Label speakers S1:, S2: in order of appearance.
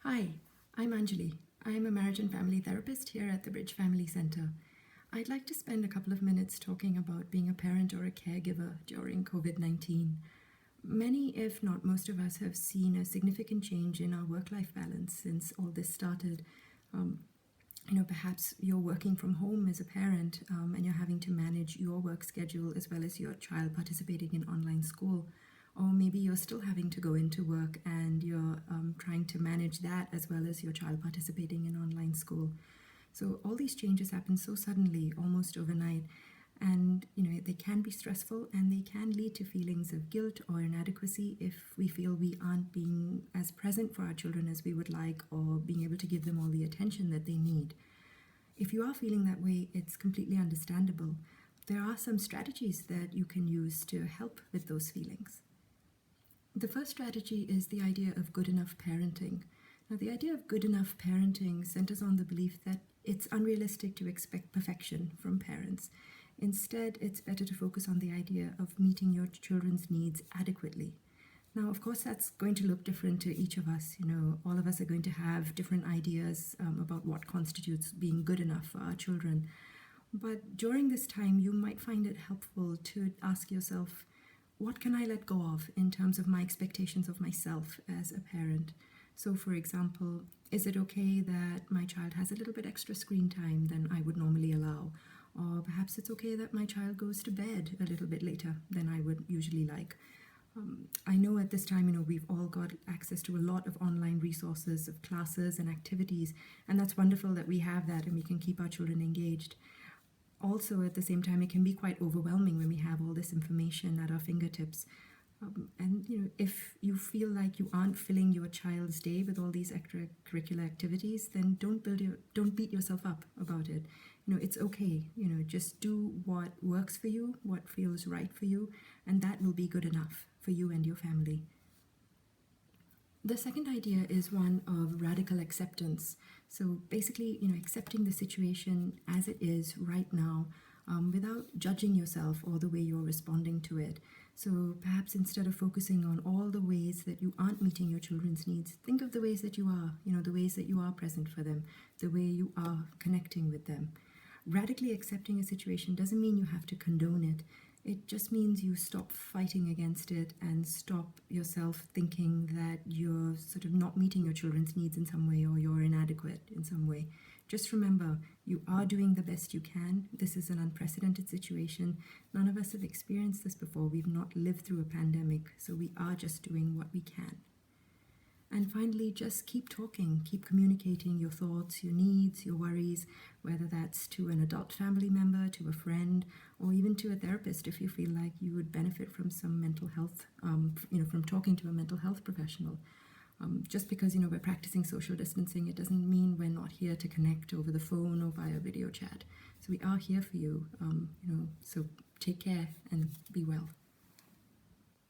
S1: Hi, I'm Anjali. I'm a marriage and family therapist here at the Bridge Family Center. I'd like to spend a couple of minutes talking about being a parent or a caregiver during COVID 19. Many, if not most of us, have seen a significant change in our work life balance since all this started. Um, Perhaps you're working from home as a parent and you're having to manage your work schedule as well as your child participating in online school. Or maybe you're still having to go into work and you're trying to manage that as well as your child participating in online school. So all these changes happen so suddenly, almost overnight, and they can be stressful and they can lead to feelings of guilt or inadequacy if we feel we aren't being as present for our children as we would like or being able to give them all the attention that they need. If you are feeling that way, it's completely understandable. There are some strategies that you can use to help with those feelings. The first strategy is the idea of good enough parenting. Now, the idea of good enough parenting centers on the belief that it's unrealistic to expect perfection from parents. Instead, it's better to focus on the idea of meeting your children's needs adequately. Now, of course, that's going to look different to each of us. All of us are going to have different ideas about what constitutes being good enough for our children. But during this time, you might find it helpful to ask yourself, what can I let go of in terms of my expectations of myself as a parent? So, for example, is it okay that my child has a little bit extra screen time than I would normally allow? Or perhaps it's okay that my child goes to bed a little bit later than I would usually like. I know at this time, we've all got access to a lot of online resources of classes and activities, and that's wonderful that we have that and we can keep our children engaged. Also, at the same time, it can be quite overwhelming when we have all this information at our fingertips. If you feel like you aren't filling your child's day with all these extracurricular activities, then don't beat yourself up about it. It's okay. Just do what works for you, what feels right for you, and that will be good enough for you and your family. The second idea is one of radical acceptance. So basically, accepting the situation as it is right now without judging yourself or the way you're responding to it. So perhaps instead of focusing on all the ways that you aren't meeting your children's needs, think of the ways that you are, the ways that you are present for them, the way you are connecting with them. Radically accepting a situation doesn't mean you have to condone it. It just means you stop fighting against it and stop yourself thinking that you're sort of not meeting your children's needs in some way or you're inadequate in some way. Just remember, you are doing the best you can. This is an unprecedented situation. None of us have experienced this before. We've not lived through a pandemic, so we are just doing what we can. And finally, just keep talking, keep communicating your thoughts, your needs, your worries, whether that's to an adult family member, to a friend, or even to a therapist if you feel like you would benefit from some mental health, from talking to a mental health professional. Just because, we're practicing social distancing, it doesn't mean we're not here to connect over the phone or via video chat. So we are here for you, so take care and be well.